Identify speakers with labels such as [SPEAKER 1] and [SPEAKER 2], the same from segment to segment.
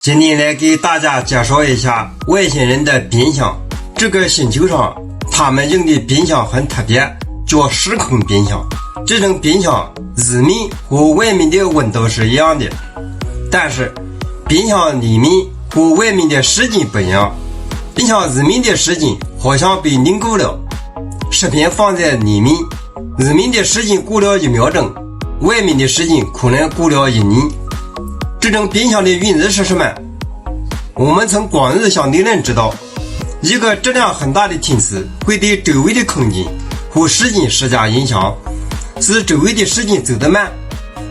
[SPEAKER 1] 今天来给大家介绍一下外星人的冰箱。这个星球上他们用的冰箱很特别，叫时空冰箱。这种冰箱里面和外面的温度是一样的，但是冰箱里面和外面的时间不一样。冰箱里面的时间好像被凝固了，食品放在里面，里面的时间过了1秒钟，外面的时间可能过了1年。这种冰箱的原理是什么？我们从广义相对论知道，一个质量很大的天体会对周围的空间和时间施加影响，使周围的时间走得慢，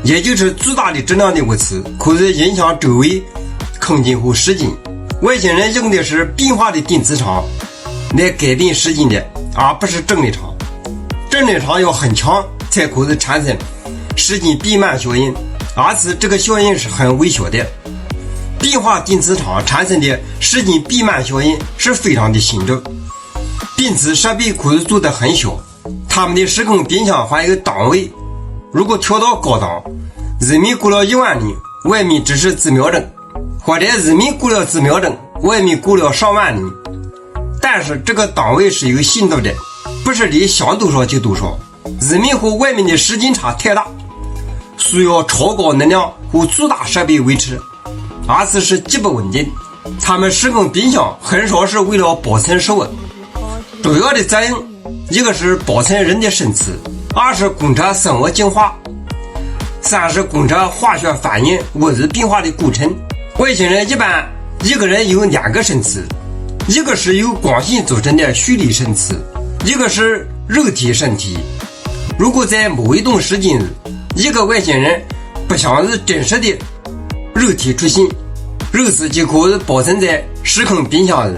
[SPEAKER 1] 也就是最大的质量的物体可以影响周围空间和时间。外星人用的是变化的电磁场来改变时间的，而不是重力场。重力场要很强才可以产生时间变慢效应，而且这个效应是很微小的。变化电磁场产生的时间变慢效应是非常的显著，电子设备可以做得很小。他们的时空冰箱还有档位，如果调到高档，里面过了1万年，外面只是几秒钟，或者里面过了几秒钟，外面过了上万年。但是这个档位是有限度的，不是你想多少就多少，里面和外面的时间差太大，需要超高能量和最大设备维持，而且是极不稳定。他们时空冰箱很少是为了保存食物，主要的作用一个是保存人的身体，二是观察生物进化，三是观察化学反应物质变化的过程。外星人一般一个人有2个身体，一个是由光线组成的虚拟身体，一个是肉体身体。如果在某一段时间里，一个外星人不像是真实的肉体出现，肉体就可以保存在时空冰箱里。